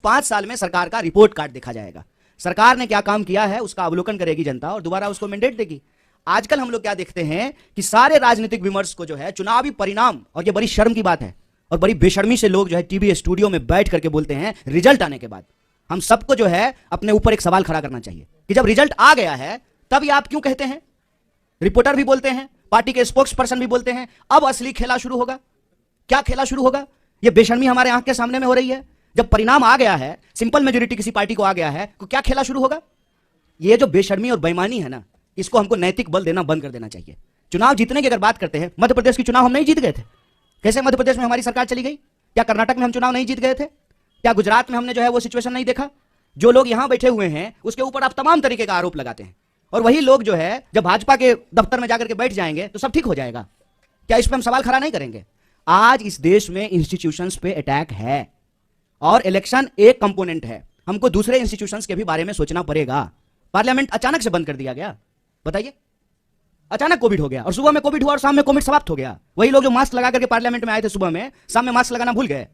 5 साल में सरकार का रिपोर्ट कार्ड देखा जाएगा। सरकार ने क्या काम किया है उसका अवलोकन करेगी जनता और दोबारा उसको मैंडेट देगी। आजकल हम लोग क्या देखते हैं कि सारे राजनीतिक विमर्श को जो है चुनावी परिणाम, और ये बड़ी शर्म की बात है और बड़ी बेशर्मी से लोग जो है टीवी स्टूडियो में बैठ करके बोलते हैं रिजल्ट आने के बाद। हम सबको जो है अपने ऊपर एक सवाल खड़ा करना चाहिए कि जब रिजल्ट आ गया है तब ये आप क्यों कहते हैं? रिपोर्टर भी बोलते हैं, पार्टी के स्पोक्स पर्सन भी बोलते हैं, अब असली खेला शुरू होगा। क्या खेला शुरू होगा? ये बेशर्मी हमारे आंख के सामने में हो रही है। जब परिणाम आ गया है, सिंपल मेजोरिटी किसी पार्टी को आ गया है, तो क्या खेला शुरू होगा? ये जो बेशर्मी और बेईमानी है ना, इसको हमको नैतिक बल देना बंद कर देना चाहिए। चुनाव जीतने की अगर बात करते हैं, मध्य प्रदेश की चुनाव हम नहीं जीत गए थे। कैसे मध्य प्रदेश में हमारी सरकार चली गई? क्या कर्नाटक में हम चुनाव नहीं जीत गए थे? क्या गुजरात में हमने जो है वो सिचुएशन नहीं देखा? जो लोग यहां बैठे हुए हैं उसके ऊपर आप तमाम तरीके का आरोप लगाते हैं, और वही लोग जो है जब भाजपा के दफ्तर में जाकर के बैठ जाएंगे तो सब ठीक हो जाएगा। क्या इस पर हम सवाल खड़ा नहीं करेंगे? आज इस देश में इंस्टीट्यूशंस पे अटैक है और इलेक्शन एक कंपोनेंट है। हमको दूसरे इंस्टीट्यूशंस के भी बारे में सोचना पड़ेगा। पार्लियामेंट अचानक से बंद कर दिया गया, बताइए, अचानक कोविड हो गया और सुबह में कोविड हुआ और शाम में कोविड समाप्त हो गया। वही लोग जो मास्क लगा करके पार्लियामेंट में आए थे सुबह में, शाम में मास्क लगाना भूल गए।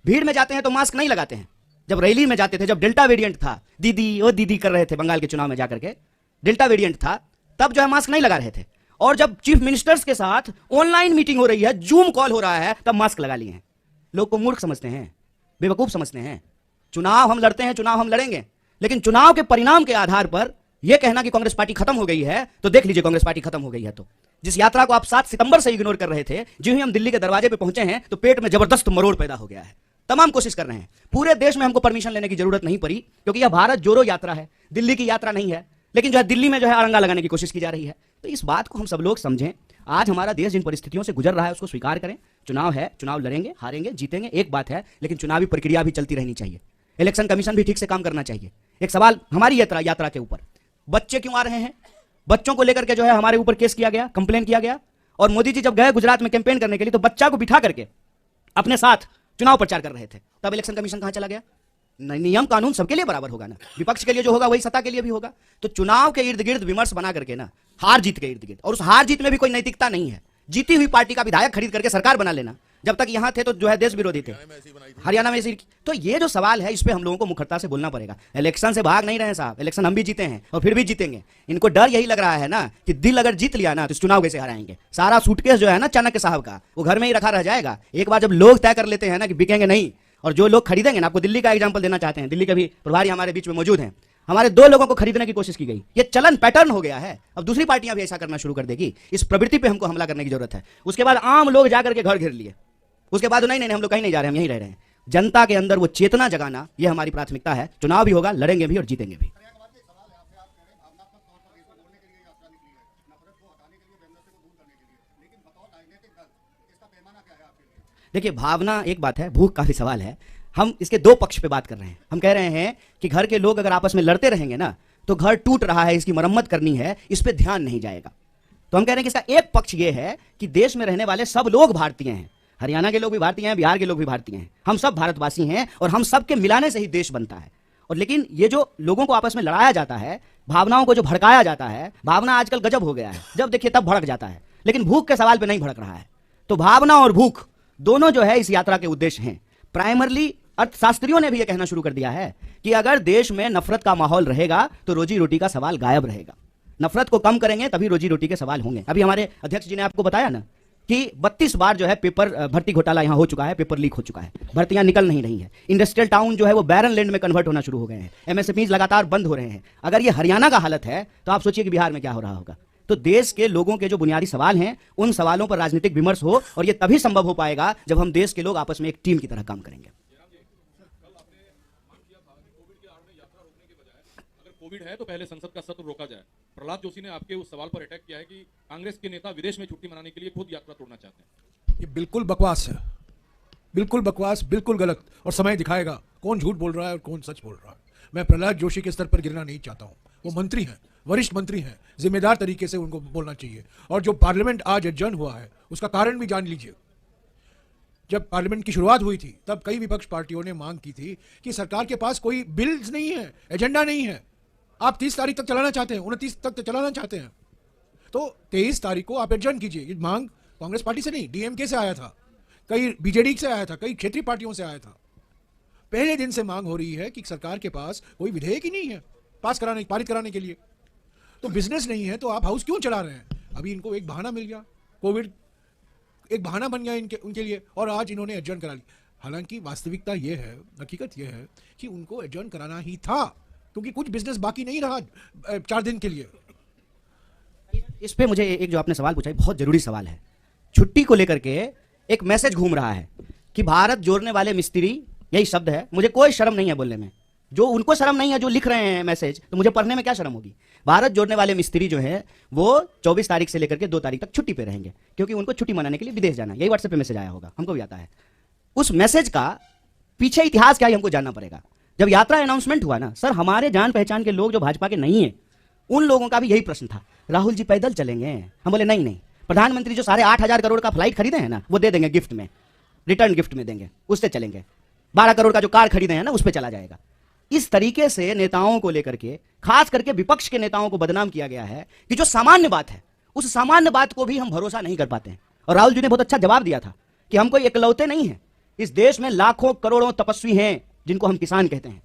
भीड़ में जाते हैं तो मास्क नहीं लगाते हैं। जब रैली में जाते थे, जब डेल्टा वेरिएंट था, दीदी ओ दीदी कर रहे थे बंगाल के चुनाव में जाकर के, डेल्टा वेरिएंट था, तब जो है मास्क नहीं लगा रहे थे। और जब चीफ मिनिस्टर्स के साथ ऑनलाइन मीटिंग हो रही है, जूम कॉल हो रहा है, तब मास्क लगा लिए हैं। लोग को मूर्ख समझते हैं, बेवकूफ समझते हैं। चुनाव हम लड़ते हैं, चुनाव हम लड़ेंगे, लेकिन चुनाव के परिणाम के आधार पर यह कहना कि कांग्रेस पार्टी खत्म हो गई है, तो देख लीजिए कांग्रेस पार्टी खत्म हो गई है। तो जिस यात्रा को आप 7 सितंबर से इग्नोर कर रहे थे, जो ही हम दिल्ली के दरवाजे पे पहुंचे हैं तो पेट में जबरदस्त मरोड़ पैदा हो गया है। तमाम कोशिश कर रहे हैं, पूरे देश में हमको परमिशन लेने की जरूरत नहीं पड़ी, क्योंकि यह भारत जोड़ो यात्रा है, दिल्ली की यात्रा नहीं है। लेकिन जो है दिल्ली में जो है अड़ंगा लगाने की कोशिश की जा रही है। तो इस बात को हम सब लोग समझें। आज हमारा देश जिन परिस्थितियों से गुजर रहा है उसको स्वीकार करें। चुनाव है, चुनाव लड़ेंगे, हारेंगे, जीतेंगे, एक बात है, लेकिन चुनावी प्रक्रिया भी चलती रहनी चाहिए। इलेक्शन कमीशन भी ठीक से काम करना चाहिए। एक सवाल हमारी यात्रा के ऊपर, बच्चे क्यों आ रहे हैं? बच्चों को लेकर के जो है हमारे ऊपर केस किया गया, कंप्लेन किया गया। और मोदी जी जब गए गुजरात में कैंपेन करने के लिए तो बच्चा को बिठा करके अपने साथ चुनाव प्रचार कर रहे थे, तब इलेक्शन कमीशन कहां चला गया? नियम कानून सबके लिए बराबर होगा ना। विपक्ष के लिए जो होगा वही सत्ता के लिए भी होगा। तो चुनाव के इर्द गिर्द विमर्श बना करके ना, हार जीत के इर्द गिर्द, और उस हार जीत में भी कोई नैतिकता नहीं है। जीती हुई पार्टी का विधायक खरीद करके सरकार बना लेना, जब तक यहां थे तो जो है देश विरोधी थे, हरियाणा में ऐसी। तो ये जो सवाल है इस पे हम लोगों को मुखरता से बोलना पड़ेगा। इलेक्शन से भाग नहीं रहे साहब, इलेक्शन हम भी जीते हैं और फिर भी जीतेंगे। इनको डर यही लग रहा है ना कि दिल अगर जीत लिया ना तो इस चुनाव कैसे हराएंगे। सारा सूटकेस जो है ना चाणक्य साहब का, वो घर में ही रखा रह जाएगा। एक बार जब लोग तय कर लेते हैं ना कि बिकेंगे नहीं, और जो लोग खरीदेंगे ना, आपको दिल्ली का एग्जांपल देना चाहते हैं, दिल्ली के भी प्रभारी हमारे बीच में मौजूद हैं, हमारे 2 लोगों को खरीदने की कोशिश की गई। ये चलन पैटर्न हो गया है। अब दूसरी पार्टियां भी ऐसा करना शुरू कर देगी। इस प्रवृत्ति पे हमको हमला करने की जरूरत है। उसके बाद आम लोग जाकर के घर घेर लिए, उसके बाद नहीं हम लोग कहीं नहीं जा रहे, हम यहीं रह रहे हैं। जनता के अंदर वो चेतना जगाना, ये हमारी प्राथमिकता है। चुनाव भी होगा, लड़ेंगे भी और जीतेंगे भी। देखिए, भावना एक बात है, भूख का भी सवाल है। हम इसके 2 पक्ष पे बात कर रहे हैं। हम कह रहे हैं कि घर के लोग अगर आपस में लड़ते रहेंगे ना, तो घर टूट रहा है, इसकी मरम्मत करनी है, इस पे ध्यान नहीं जाएगा। तो हम कह रहे हैं कि इसका एक पक्ष ये है कि देश में रहने वाले सब लोग भारतीय हैं। हरियाणा के लोग भी भारतीय हैं, बिहार के लोग भी भारतीय हैं, हम सब भारतवासी हैं, और हम सब के मिलाने से ही देश बनता है। और लेकिन ये जो लोगों को आपस में लड़ाया जाता है, भावनाओं को जो भड़काया जाता है, भावना आजकल गजब हो गया है, जब देखिए तब भड़क जाता है, लेकिन भूख के सवाल पे नहीं भड़क रहा है। तो भावना और भूख दोनों जो है इस यात्रा के उद्देश्य हैं। प्राइमरली अर्थशास्त्रियों ने भी यह कहना शुरू कर दिया है कि अगर देश में नफरत का माहौल रहेगा तो रोजी रोटी का सवाल गायब रहेगा। नफरत को कम करेंगे तभी रोजी रोटी के सवाल होंगे। अभी हमारे अध्यक्ष जी ने आपको बताया ना कि 32 बार जो है पेपर भर्ती घोटाला यहां हो चुका है, पेपर लीक हो चुका है, भर्तियां निकल नहीं रही है। इंडस्ट्रियल टाउन जो है वो बैरन लैंड में कन्वर्ट होना शुरू हो गए हैं, एमएसएमईज लगातार बंद हो रहे हैं। अगर ये हरियाणा का हालत है तो आप सोचिए कि बिहार में क्या हो रहा होगा। तो देश के लोगों के जो बुनियादी सवाल हैं, उन सवालों पर राजनीतिक विमर्श हो, और ये तभी संभव हो पाएगा जब हम देश के लोग आपस में एक टीम की तरह काम करेंगे। कोविड है तो पहले संसद का सत्र रोका जाए। प्रहलाद जोशी ने आपके उस सवाल पर अटैक किया है कि कांग्रेस के नेता विदेश में छुट्टी मनाने के लिए खुद यात्रा तोड़ना चाहते हैं। ये बिल्कुल बकवास है, बिल्कुल बकवास, बिल्कुल गलत, और समय दिखाएगा कौन झूठ बोल रहा है और कौन सच बोल रहा है। मैं प्रहलाद जोशी के स्तर पर गिरना नहीं चाहता हूं। वो मंत्री हैं, वरिष्ठ मंत्री हैं, जिम्मेदार तरीके से उनको बोलना चाहिए। और जो पार्लियामेंट आज एडजर्न हुआ है उसका कारण भी जान लीजिए। जब पार्लियामेंट की शुरुआत हुई थी तब कई विपक्ष पार्टियों ने मांग की थी कि सरकार के पास कोई बिल्स नहीं है, एजेंडा नहीं है। आप 30 तारीख तक चलाना चाहते हैं, 29 तक चलाना चाहते हैं, तो 23 तारीख को आप एडजर्न कीजिए। ये मांग कांग्रेस पार्टी से नहीं, डीएमके से आया था, कई बीजेडी से आया था, कई क्षेत्रीय पार्टियों से आया था। पहले दिन से मांग हो रही है कि सरकार के पास कोई विधेयक ही नहीं है पारित कराने के लिए। तो बिजनेस नहीं है तो आप हाउस क्यों चला रहे हैं? अभी इनको एक बहाना मिल गया, कोविड एक बहाना बन गया उनके लिए, और आज इन्होंने एडजर्न करा ली। हालांकि वास्तविकता ये है, हकीकत ये है कि उनको एडजर्न कराना ही था, क्योंकि कुछ बिजनेस बाकी नहीं रहा 4 दिन के लिए। इस पे मुझे एक जो आपने सवाल पूछा है बहुत जरूरी सवाल है। छुट्टी को लेकर के एक मैसेज घूम रहा है कि भारत जोड़ने वाले मिस्त्री, यही शब्द है। मुझे कोई शर्म नहीं है बोलने में, जो उनको शर्म नहीं है जो लिख रहे हैं मैसेज, तो मुझे पढ़ने में क्या शर्म होगी। भारत जोड़ने वाले मिस्त्री जो है वो 24 तारीख से लेकर के 2 तारीख तक छुट्टी पे रहेंगे, क्योंकि उनको छुट्टी मनाने के लिए विदेश जाना है। यही व्हाट्सएप पे मैसेज आया होगा, हमको भी आता है। उस मैसेज का पीछे इतिहास क्या है हमको जानना पड़ेगा। जब यात्रा अनाउंसमेंट हुआ ना सर, हमारे जान पहचान के लोग जो भाजपा के नहीं है, उन लोगों का भी यही प्रश्न था, राहुल जी पैदल चलेंगे? हम बोले नहीं, प्रधानमंत्री जो 8,500 करोड़ का फ्लाइट खरीदे हैं ना, वो दे देंगे गिफ्ट में, रिटर्न गिफ्ट में देंगे, उससे चलेंगे। 12 करोड़ का जो कार खरीदे हैं ना, उस पर चला जाएगा। इस तरीके से नेताओं को लेकर के, खास करके विपक्ष के नेताओं को बदनाम किया गया है कि जो सामान्य बात है, उस सामान्य बात को भी हम भरोसा नहीं कर पाते हैं। और राहुल जी ने बहुत अच्छा जवाब दिया था कि हम कोई इकलौते नहीं हैं, इस देश में लाखों करोड़ों तपस्वी हैं जिनको हम किसान कहते हैं।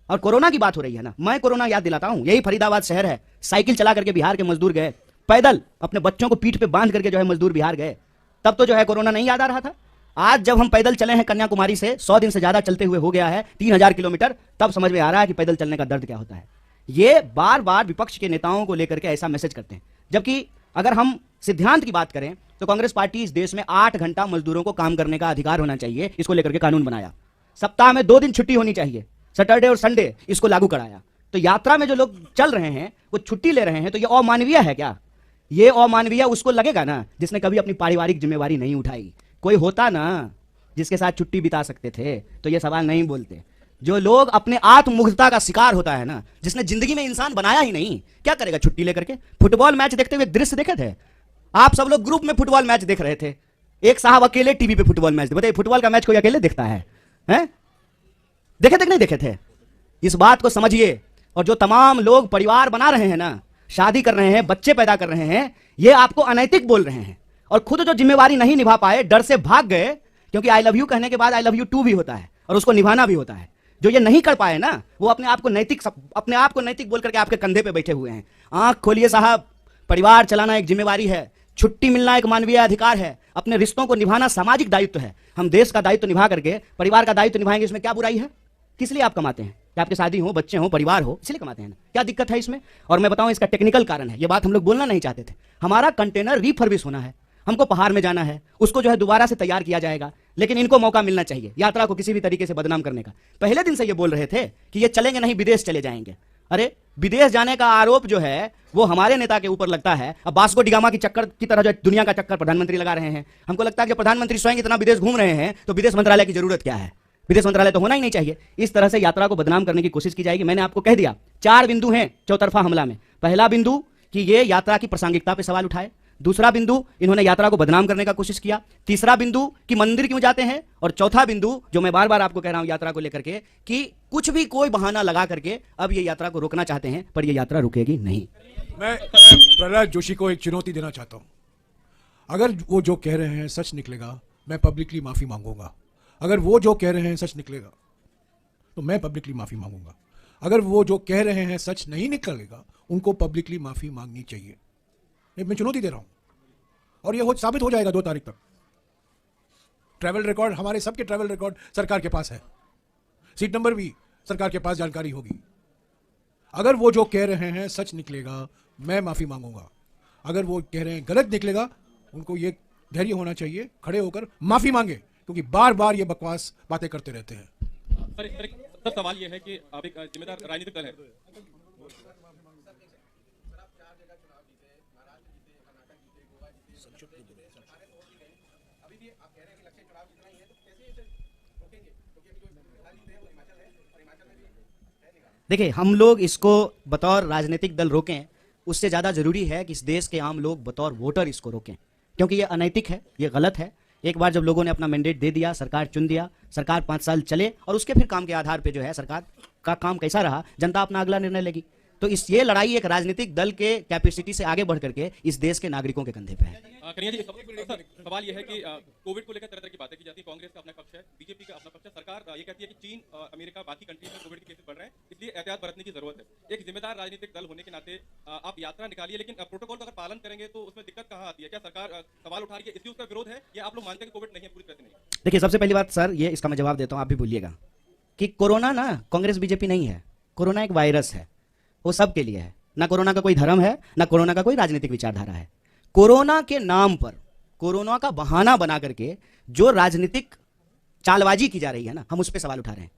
और कोरोना की बात हो रही है ना, मैं कोरोना याद दिलाता हूं, यही फरीदाबाद शहर है, साइकिल चला करके बिहार के मजदूर गए, पैदल अपने बच्चों को पीठ पे बांध करके जो है मजदूर बिहार गए। तब तो जो है कोरोना नहीं याद आ रहा था। आज जब हम पैदल चले हैं कन्याकुमारी से, 100 दिन से ज्यादा चलते हुए हो गया है 3000 किलोमीटर, तब समझ में आ रहा है कि पैदल चलने का दर्द क्या होता है। ये बार बार विपक्ष के नेताओं को लेकर के ऐसा मैसेज करते हैं, जबकि अगर हम सिद्धांत की बात करें तो कांग्रेस पार्टी इस देश में 8 घंटा मजदूरों को काम करने का अधिकार होना चाहिए, इसको लेकर के कानून बनाया। सप्ताह में 2 दिन छुट्टी होनी चाहिए, सैटरडे और संडे, इसको लागू कराया। तो यात्रा में जो लोग चल रहे हैं वो छुट्टी ले रहे हैं, तो ये अमानवीय है क्या? ये अमानवीय उसको लगेगा ना जिसने कभी अपनी पारिवारिक जिम्मेवारी नहीं उठाई। कोई होता ना जिसके साथ छुट्टी बिता सकते थे तो ये सवाल नहीं बोलते। जो लोग अपने आत्ममुग्धता का शिकार होता है ना, जिसने जिंदगी में इंसान बनाया ही नहीं, क्या करेगा छुट्टी लेकर के? फुटबॉल मैच देखते हुए दृश्य देखे थे आप सब लोग, ग्रुप में फुटबॉल मैच देख रहे थे, एक साहब अकेले टीवी पे फुटबॉल मैच, बताइए फुटबॉल का मैच कोई अकेले देखता है? देखे थे कि नहीं देखे थे? इस बात को समझिए। और जो तमाम लोग परिवार बना रहे हैं ना, शादी कर रहे हैं, बच्चे पैदा कर रहे हैं, ये आपको अनैतिक बोल रहे हैं। और खुद जो जिम्मेवारी नहीं निभा पाए, डर से भाग गए, क्योंकि आई लव यू कहने के बाद आई लव यू टू भी होता है और उसको निभाना भी होता है। जो ये नहीं कर पाए ना, वो अपने आप को नैतिक बोल करके आपके कंधे पे बैठे हुए हैं। आंख खोलिए साहब, परिवार चलाना एक जिम्मेवारी है, छुट्टी मिलना एक मानवीय अधिकार है, अपने रिश्तों को निभाना सामाजिक दायित्व है। हम देश का दायित्व निभा करके परिवार का दायित्व निभाएंगे, इसमें क्या बुराई है? किस लिए आप कमाते हैं? कि आपकी शादी हो, बच्चे हो, परिवार हो, इसलिए कमाते हैं ना? क्या दिक्कत है इसमें? और मैं बताऊं इसका टेक्निकल कारण है, ये बात हम लोग बोलना नहीं चाहते थे। हमारा कंटेनर रिफर्बिश होना है, हमको पहाड़ में जाना है, उसको जो है दोबारा से तैयार किया जाएगा, लेकिन इनको मौका मिलना चाहिए यात्रा को किसी भी तरीके से बदनाम करने का। पहले दिन से ये बोल रहे थे कि ये चलेंगे नहीं, विदेश चले जाएंगे। अरे विदेश जाने का आरोप जो है वो हमारे नेता के ऊपर लगता है। अब बास्को डिगामा की चक्कर की तरह जो दुनिया का चक्कर प्रधानमंत्री लगा रहे हैं। हमको लगता है कि प्रधानमंत्री स्वयं इतना विदेश घूम रहे हैं तो विदेश मंत्रालय की जरूरत क्या है? विदेश मंत्रालय तो होना ही नहीं चाहिए। इस तरह से यात्रा को बदनाम करने की कोशिश की जाएगी। मैंने आपको कह दिया 4 बिंदु हैं चौतरफा हमला में। पहला बिंदु कि ये यात्रा की प्रासंगिकता पे सवाल उठाए, दूसरा बिंदु इन्होंने यात्रा को बदनाम करने का कोशिश किया, तीसरा बिंदु कि मंदिर क्यों जाते हैं, और चौथा बिंदु जो मैं बार बार आपको कह रहा हूं यात्रा को लेकर के कि कुछ भी कोई बहाना लगा करके अब ये यात्रा को रोकना चाहते हैं, पर ये यात्रा रुकेगी नहीं। मैं प्रहलाद जोशी को एक चुनौती देना चाहता हूं। अगर वो जो कह रहे हैं सच निकलेगा, मैं पब्लिकली माफी मांगूंगा। अगर वो जो कह रहे हैं सच निकलेगा तो मैं पब्लिकली माफी मांगूंगा। अगर वो जो कह रहे हैं सच नहीं निकलेगा, उनको पब्लिकली माफी मांगनी चाहिए। ये मैं चुनौती दे रहा हूं और ये साबित हो जाएगा 2 तारीख तक। ट्रैवल रिकॉर्ड, हमारे सबके ट्रैवल रिकॉर्ड सरकार के पास है, सीट नंबर भी सरकार के पास जानकारी होगी। अगर वो जो कह रहे हैं सच निकलेगा, मैं माफी मांगूंगा। अगर वो कह रहे हैं गलत निकलेगा, उनको ये धैर्य होना चाहिए, खड़े होकर माफी मांगे, क्योंकि बार बार ये बकवास बातें करते रहते हैं। सर सवाल ये है कि आप एक जिम्मेदार राजनीतिक दल है, देखिए हम लोग इसको बतौर राजनीतिक दल रोकें, उससे ज्यादा जरूरी है कि इस देश के आम लोग बतौर वोटर इसको रोकें, क्योंकि ये अनैतिक है, ये गलत है। एक बार जब लोगों ने अपना मैंडेट दे दिया, सरकार चुन दिया, सरकार 5 साल चले और उसके फिर काम के आधार पे जो है सरकार का काम कैसा रहा, जनता अपना अगला निर्णय लेगी। तो ये लड़ाई एक राजनीतिक दल के कैपेसिटी से आगे बढ़ करके इस देश के नागरिकों के कंधे पे है। कन्हैया जी, सवाल यह है कि कोविड को लेकर तरह तरह की बातें की जाती है। कांग्रेस का अपना पक्ष है, बीजेपी का अपना पक्ष है। सरकार ये कहती है कि चीन, अमेरिका, बाकी कंट्रीज में कोविड के केसेस बढ़ रहे हैं, इसलिए एहतियात बरतने की जरूरत है। एक जिम्मेदार राजनीतिक दल होने के नाते आप यात्रा निकालिए, लेकिन प्रोटोकॉल का अगर पालन करेंगे तो उसमें दिक्कत कहाँ आती है? क्या सरकार सवाल उठा रही है, इसलिए उसका विरोध है, या आप लोग मानते हैं कि कोविड नहीं है, पूरी तरह से नहीं? देखिए, सबसे पहली बात सर, ये इसका मैं जवाब देता हूं, आप भी भूलिएगा कि कोरोना ना कांग्रेस बीजेपी नहीं है। कोरोना एक वायरस है, वो सबके लिए है। ना कोरोना का कोई धर्म है, ना कोरोना का कोई राजनीतिक विचारधारा है। कोरोना के नाम पर, कोरोना का बहाना बना करके जो राजनीतिक चालबाजी की जा रही है ना, हम उस पर सवाल उठा रहे हैं।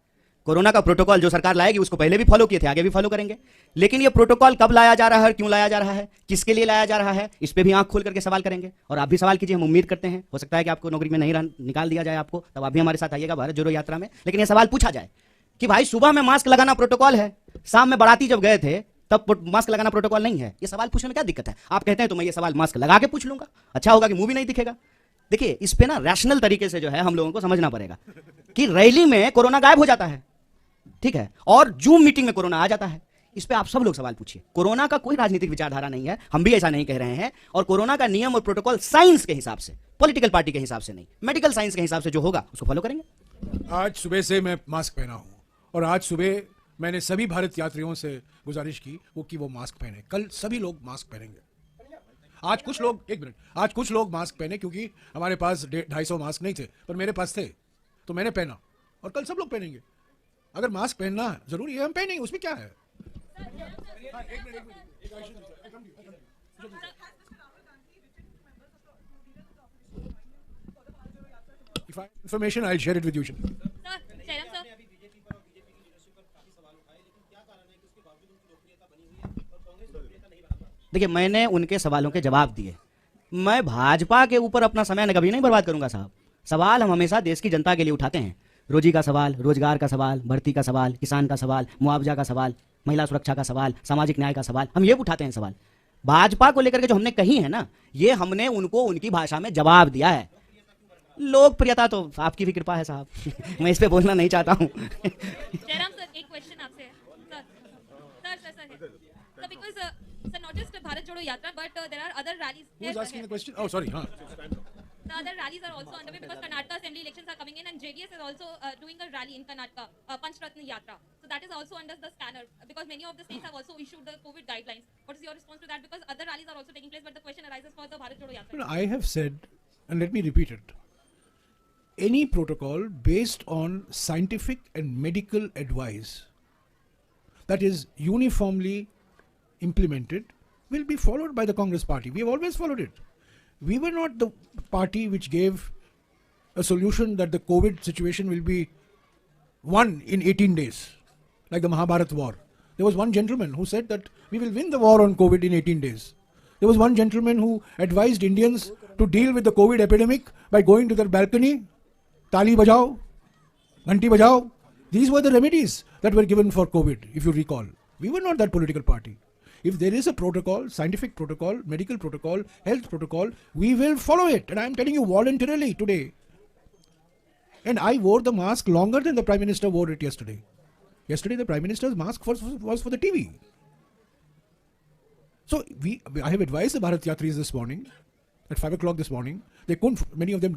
कोरोना का प्रोटोकॉल जो सरकार लाएगी उसको पहले भी फॉलो किए थे, आगे भी फॉलो करेंगे। लेकिन ये प्रोटोकॉल कब लाया जा रहा है, क्यों लाया जा रहा है, किसके लिए लाया जा रहा है, इस पे भी आंख खोल करके सवाल करेंगे। और आप भी सवाल कीजिए, हम उम्मीद करते हैं हो सकता है कि आपको नौकरी में नहीं निकाल दिया जाए आपको, तब आप भी हमारे साथ आइएगा भारत जोड़ो यात्रा में। लेकिन ये सवाल पूछा जाए कि भाई सुबह में मास्क लगाना प्रोटोकॉल है, शाम में बाराती जब गए थे तब मास्क लगाना प्रोटोकॉल नहीं है। ये सवाल पूछने में क्या दिक्कत है? आप कहते हैं तो मैं ये सवाल मास्क लगा के पूछ लूंगा, अच्छा होगा कि मुंह भी नहीं दिखेगा। देखिए, इस पे ना रैशनल तरीके से जो है हम लोगों को समझना पड़ेगा कि रैली में कोरोना गायब हो जाता है, ठीक है, और जूम मीटिंग में कोरोना आ जाता है। इस पे आप सब लोग सवाल पूछिए। कोरोना का कोई राजनीतिक विचारधारा नहीं है, हम भी ऐसा नहीं कह रहे हैं। और कोरोना का नियम और प्रोटोकॉल साइंस के हिसाब से, पॉलिटिकल पार्टी के हिसाब से नहीं, मेडिकल साइंस के हिसाब से जो होगा उसको फॉलो करेंगे। आज सुबह से मैं मास्क पहना हूं और आज सुबह मैंने सभी भारत यात्रियों से गुजारिश की वो मास्क पहने। कल सभी लोग मास्क पहनेंगे। आज कुछ लोग, एक मिनट, आज कुछ लोग मास्क पहने क्योंकि हमारे पास 250 मास्क नहीं थे, पर मेरे पास थे तो मैंने पहना, और कल सब लोग पहनेंगे। अगर मास्क पहनना जरूरी है, हम पहनेंगे, उसमें क्या है? If I have information, I'll share it with you. Sir, Jairam sir, देखिए, मैंने उनके सवालों के जवाब दिए। मैं भाजपा के ऊपर अपना समय कभी नहीं बर्बाद करूंगा साहब। सवाल हम हमेशा देश की जनता के लिए उठाते हैं। रोजी का सवाल, रोजगार का सवाल, भर्ती का सवाल, किसान का सवाल, मुआवजा का सवाल, महिला सुरक्षा का सवाल, सामाजिक न्याय का सवाल, हम ये उठाते हैं सवाल। भाजपा को लेकर के जो हमने कही है ना, ये हमने उनको उनकी भाषा में जवाब दिया है। लोकप्रियता तो आपकी भी कृपा है साहब मैं इस पे बोलना नहीं चाहता हूँ जयराम सर, एक क्वेश्चन आपसे है sir, because sir, not just Bharat Jodo Yatra, but there are other rallies. Who is asking the question? Oh, sorry. The other rallies are also underway because Karnataka assembly elections are coming in, and JDS is also doing a rally in Karnataka, Panch Ratna Yatra. So that is also under the scanner because many of the states have also issued the COVID guidelines. What is your response to that? Because other rallies are also taking place, but the question arises for the Bharat Jodo Yatra. No, I have said, and let me repeat it. Any protocol based on scientific and medical advice that is uniformly implemented will be followed by the Congress party. We have always followed it. We were not the party which gave a solution that the COVID situation will be won in 18 days, like the Mahabharat war. There was one gentleman who said that we will win the war on COVID in 18 days. There was one gentleman who advised Indians to deal with the COVID epidemic by going to their balcony, tali bajao, ghanti bajao. These were the remedies that were given for COVID, if you recall. We were not that political party. If there is a protocol, scientific protocol, medical protocol, health protocol, we will follow it. And I am telling you voluntarily today. And I wore the mask longer than the Prime Minister wore it yesterday. Yesterday the Prime Minister's mask was for the TV. So I have advised the Bharat Yatris this morning, at 5 o'clock this morning. They couldn't, many of them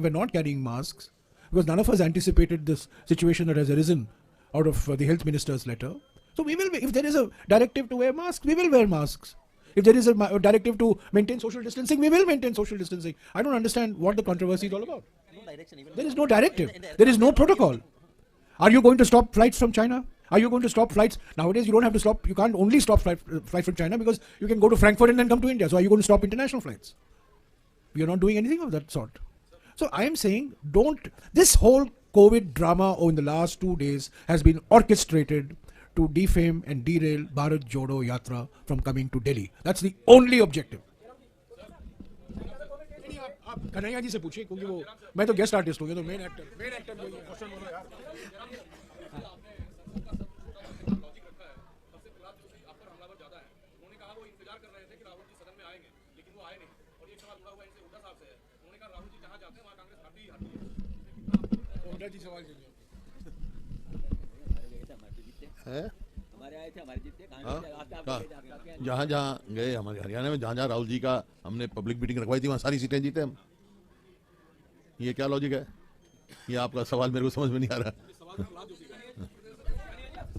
were not carrying masks because none of us anticipated this situation that has arisen out of the Health Minister's letter. So we will, if there is a directive to wear masks, we will wear masks. If there is a directive to maintain social distancing, we will maintain social distancing. I don't understand what the controversy is all about. There is no directive. There is no protocol. Are you going to stop flights from China? Are you going to stop flights? Nowadays you don't have to stop, you can't only stop flights from China because you can go to Frankfurt and then come to India. So are you going to stop international flights? We are not doing anything of that sort. So I am saying, this whole COVID drama in the last 2 days has been orchestrated to defame and derail Bharat Jodo Yatra from coming to Delhi. That's the only objective. आप कन्हैया जी से पूछिए क्योंकि वो मैं तो guest artist हूँ, तो main actor question बोलो यार। है जहाँ जहाँ गए हमारे हरियाणा में, जहाँ जहाँ राहुल जी का हमने पब्लिक मीटिंग रखवाई थी, वहाँ सारी सीटें जीते हम। ये क्या लॉजिक है? ये आपका सवाल मेरे को समझ में नहीं आ रहा।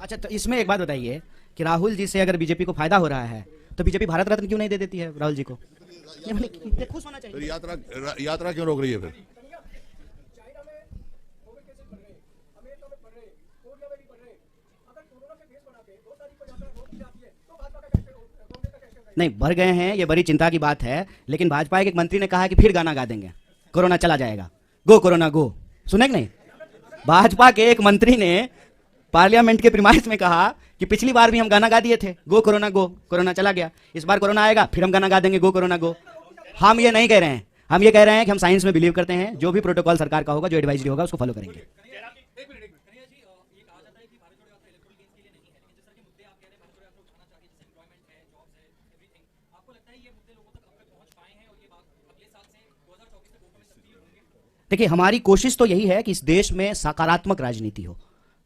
अच्छा, तो इसमें एक बात बताइए कि राहुल जी से अगर बीजेपी को फायदा हो रहा है तो बीजेपी भारत रत्न क्यों नहीं दे देती है राहुल जी को? ये मतलब खुश होना चाहिए। फिर यात्रा क्यों रोक रही है फिर? नहीं, बढ़ गए हैं, ये बड़ी चिंता की बात है, लेकिन भाजपा के एक मंत्री ने कहा कि फिर गाना गा देंगे, कोरोना चला जाएगा, गो कोरोना गो। सुने कि नहीं? भाजपा के एक मंत्री ने पार्लियामेंट के प्रीमाइस में कहा कि पिछली बार भी हम गाना गा दिए थे, गो, कोरोना चला गया, इस बार कोरोना आएगा फिर हम गाना गा देंगे, गो कोरोना गो। हम ये नहीं कह रहे हैं, हम ये कह रहे हैं कि हम साइंस में बिलीव करते हैं, जो भी प्रोटोकॉल सरकार का होगा, जो एडवाइजरी होगा, उसको फॉलो करेंगे। देखिए, हमारी कोशिश तो यही है कि इस देश में सकारात्मक राजनीति हो,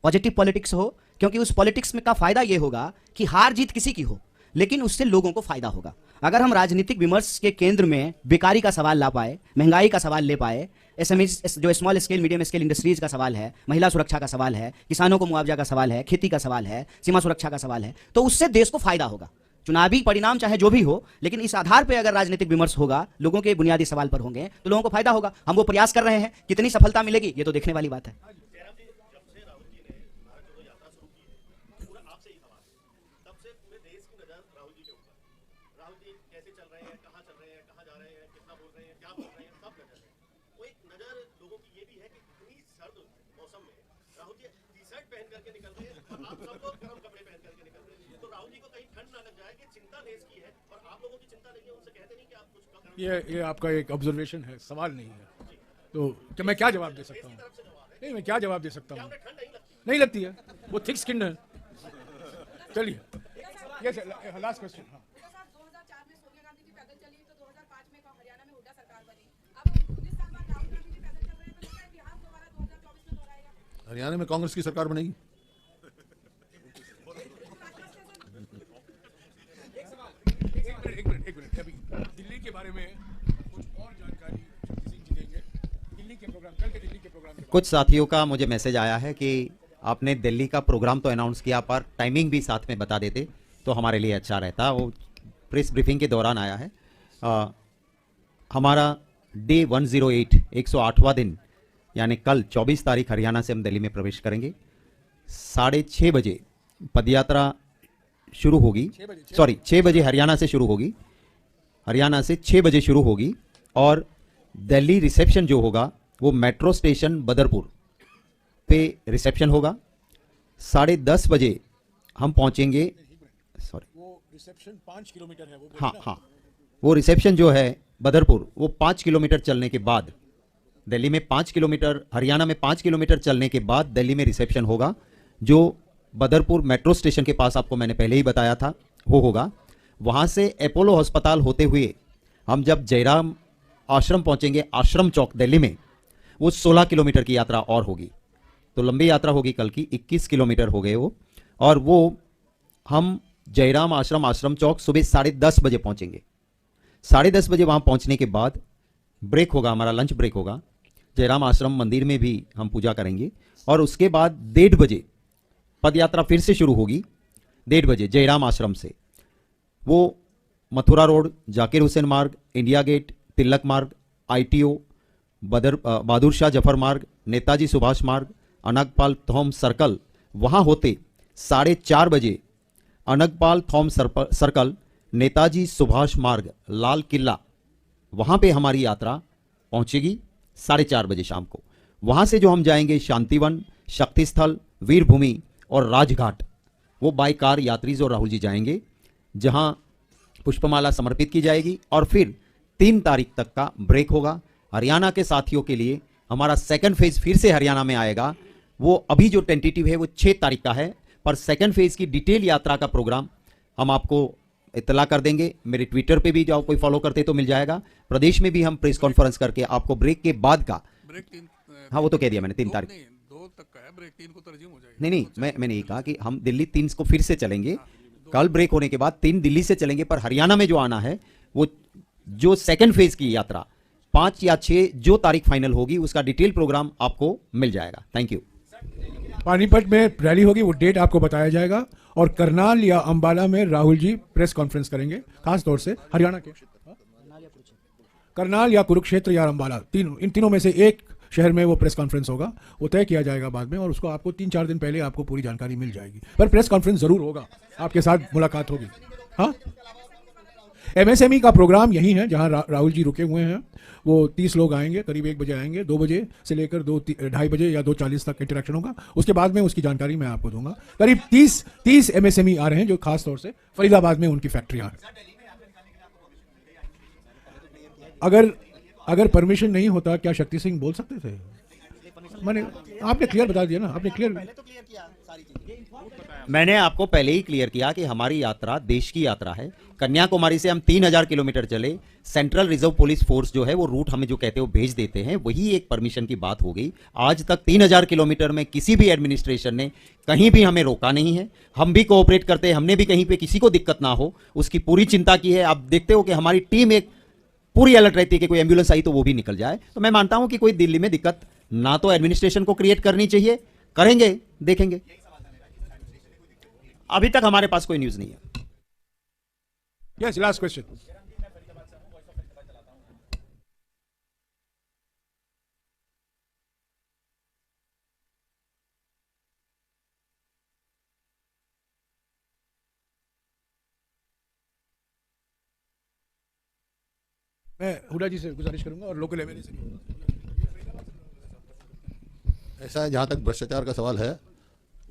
पॉजिटिव पॉलिटिक्स हो, क्योंकि उस पॉलिटिक्स में का फायदा ये होगा कि हार जीत किसी की हो, लेकिन उससे लोगों को फायदा होगा। अगर हम राजनीतिक विमर्श के केंद्र में बेकारी का सवाल ला पाए, महंगाई का सवाल ले पाए, एसएमई जो small scale medium scale industries का सवाल है, महिला सुरक्षा का सवाल है, किसानों को मुआवजा का सवाल है, खेती का सवाल है, सीमा सुरक्षा का सवाल है, तो उससे देश को फायदा होगा। चुनावी परिणाम चाहे जो भी हो, लेकिन इस आधार पर अगर राजनीतिक विमर्श होगा, लोगों के बुनियादी सवाल पर होंगे, तो लोगों को फायदा होगा। हम वो प्रयास कर रहे हैं, कितनी सफलता मिलेगी ये तो देखने वाली बात है। ये आपका एक ऑब्जर्वेशन है, सवाल नहीं है। तो क्या मैं क्या जवाब दे सकता हूँ? नहीं, मैं क्या जवाब दे सकता हूँ? नहीं लगती है, वो थिक स्किन है। चलिए, ये लास्ट क्वेश्चन। हाँ, 2004 में सोनिया गांधी जी पैदल चली तो 2005 में हरियाणा में हुड्डा सरकार बनी। अब 19 साल बाद राहुल गांधी जी पैदल चल रहे हैं, तो क्या इतिहास दोबारा 2024 में दोहराएगा? हरियाणा में कांग्रेस की सरकार बनेगी। एक मिनट अभी दिल्ली के बारे में कुछ और जानकारी किसी जी देंगे? दिल्ली के प्रोग्राम, कल के दिल्ली के प्रोग्राम के कुछ साथियों का मुझे मैसेज आया है कि आपने दिल्ली का प्रोग्राम तो अनाउंस किया, पर टाइमिंग भी साथ में बता देते तो हमारे लिए अच्छा रहता। वो प्रेस ब्रीफिंग के दौरान आया है। हमारा डे 108 108वां दिन, यानी कल 24 तारीख हरियाणा से हम दिल्ली में प्रवेश करेंगे। 6:30 बजे पदयात्रा शुरू होगी, 6 बजे हरियाणा से शुरू होगी, हरियाणा से 6 बजे शुरू होगी, और दिल्ली रिसेप्शन जो होगा वो मेट्रो स्टेशन बदरपुर पे रिसेप्शन होगा। 10:30 बजे हम पहुंचेंगे। सॉरी, वो रिसेप्शन 5 किलोमीटर है, वो हाँ, वो रिसेप्शन जो है बदरपुर, वो 5 किलोमीटर चलने के बाद दिल्ली में 5 किलोमीटर, हरियाणा में 5 किलोमीटर चलने के बाद दिल्ली में रिसेप्शन होगा, जो बदरपुर मेट्रो स्टेशन के पास, आपको मैंने पहले ही बताया था, वो होगा। वहाँ से अपोलो अस्पताल होते हुए हम जब जयराम आश्रम पहुँचेंगे, आश्रम चौक दिल्ली में, वो 16 किलोमीटर की यात्रा और होगी। तो लंबी यात्रा होगी कल की, 21 किलोमीटर हो गए वो। और वो हम जयराम आश्रम चौक सुबह 10:30 बजे पहुँचेंगे। 10:30 बजे वहाँ पहुँचने के बाद ब्रेक होगा, हमारा लंच ब्रेक होगा। जयराम आश्रम मंदिर में भी हम पूजा करेंगे, और उसके बाद 1:30 बजे पद यात्रा फिर से शुरू होगी। 1:30 बजे जयराम आश्रम से वो मथुरा रोड, जाकिर हुसैन मार्ग, इंडिया गेट, तिलक मार्ग, ITO, बहादुर शाह जफर मार्ग, नेताजी सुभाष मार्ग, अनगपाल थॉम सर्कल, वहाँ होते 4:30 बजे अनगपाल थॉम सर्कल, नेताजी सुभाष मार्ग, लाल किला, वहाँ पे हमारी यात्रा पहुँचेगी 4:30 बजे शाम को। वहाँ से जो हम जाएंगे शांतिवन, शक्ति स्थल, वीर भूमि और राजघाट, वो बाई कार यात्रीज और राहुल जी जाएंगे, जहां पुष्पमाला समर्पित की जाएगी, और फिर 3 तारीख तक का ब्रेक होगा। हरियाणा के साथियों के लिए हमारा सेकंड फेज फिर से हरियाणा में आएगा। वो अभी जो टेंटेटिव है वो 6 तारीख का है, पर सेकंड फेज की डिटेल यात्रा का प्रोग्राम हम आपको इतला कर देंगे। मेरे ट्विटर पे भी जाओ, कोई फॉलो करते तो मिल जाएगा। प्रदेश में भी हम प्रेस कॉन्फ्रेंस करके आपको ब्रेक के बाद का, हाँ वो तो कह दिया मैंने, 3 तारीख, 2 तक का है ब्रेक, 3 को तो रिज्यूम हो जाएगी। नहीं नहीं, मैंने ये कहा कि हम दिल्ली 3 को फिर से चलेंगे, कल ब्रेक होने के बाद 3 दिल्ली से चलेंगे, पर हरियाणा में जो आना है वो जो सेकंड फेज की यात्रा 5 या 6 जो तारीख फाइनल होगी उसका डिटेल प्रोग्राम आपको मिल जाएगा। Thank you. पानीपत में रैली होगी, वो डेट आपको बताया जाएगा, और करनाल या अंबाला में राहुल जी प्रेस कॉन्फ्रेंस करेंगे, खास तौर से हरियाणा के करनाल या कुरुक्षेत्र या अंबाला, इन तीनों में से एक शहर में वो प्रेस कॉन्फ्रेंस होगा, वो तय किया जाएगा बाद में, और उसको आपको 3-4 दिन पहले आपको पूरी जानकारी मिल जाएगी। पर प्रेस कॉन्फ्रेंस जरूर होगा, आपके साथ मुलाकात होगी। हाँ, एमएसएमई का प्रोग्राम यही है जहां राहुल जी रुके हुए हैं। वो 30 लोग आएंगे, करीब 1 बजे आएंगे, 2 बजे से लेकर 2-2:30 बजे या 2:40 तक इंटरेक्शन होगा। उसके बाद में उसकी जानकारी मैं आपको दूंगा। करीब 30 एमएसएमई आ रहे हैं जो खास तौर से फरीदाबाद में उनकी फैक्ट्रियां हैं। अगर परमिशन नहीं होता क्या शक्ति सिंह बोल सकते थे? मैंने आपने क्लियर बता दिया ना, आपने क्लियर। मैंने आपको पहले ही क्लियर किया कि हमारी यात्रा देश की यात्रा है। कन्याकुमारी से हम 3000 किलोमीटर चले, सेंट्रल रिजर्व पुलिस फोर्स जो है वो रूट हमें जो कहते हैं वो भेज देते हैं, वही एक परमिशन की बात हो गई। आज तक 3000 किलोमीटर में किसी भी एडमिनिस्ट्रेशन ने कहीं भी हमें रोका नहीं है। हम भी कोऑपरेट करते हैं, हमने भी कहीं पे किसी को दिक्कत ना हो उसकी पूरी चिंता की है। आप देखते हो कि हमारी टीम एक पूरी अलर्ट रहती है कि कोई एम्बुलेंस आई तो वो भी निकल जाए। तो मैं मानता हूं कि कोई दिल्ली में दिक्कत ना तो एडमिनिस्ट्रेशन को क्रिएट करनी चाहिए, करेंगे देखेंगे। अभी तक हमारे पास कोई न्यूज नहीं है। Yes, last question. मैं हुडा जी से गुजारिश करूंगा और लोकल एमएलए से भी। ऐसा है, जहाँ तक भ्रष्टाचार का सवाल है,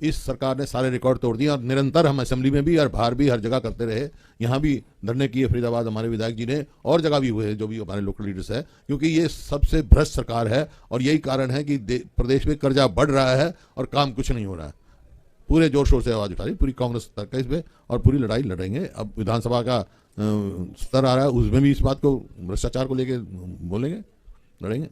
इस सरकार ने सारे रिकॉर्ड तोड़ दिए और निरंतर हम असेंबली में भी और बाहर भी हर जगह करते रहे। यहाँ भी धरने किए फरीदाबाद हमारे विधायक जी ने, और जगह भी हुए जो भी हमारे लोकल लीडर्स है, क्योंकि ये सबसे भ्रष्ट सरकार है और यही कारण है कि प्रदेश में कर्जा बढ़ रहा है और काम कुछ नहीं हो रहा है। पूरे जोर शोर से आवाज उठा रही पूरी कांग्रेस सरकार इस पे, और पूरी लड़ाई लड़ेंगे। अब विधानसभा का स्तर आ रहा है, उसमें भी इस बात को भ्रष्टाचार को लेकर बोलेंगे, लड़ेंगे।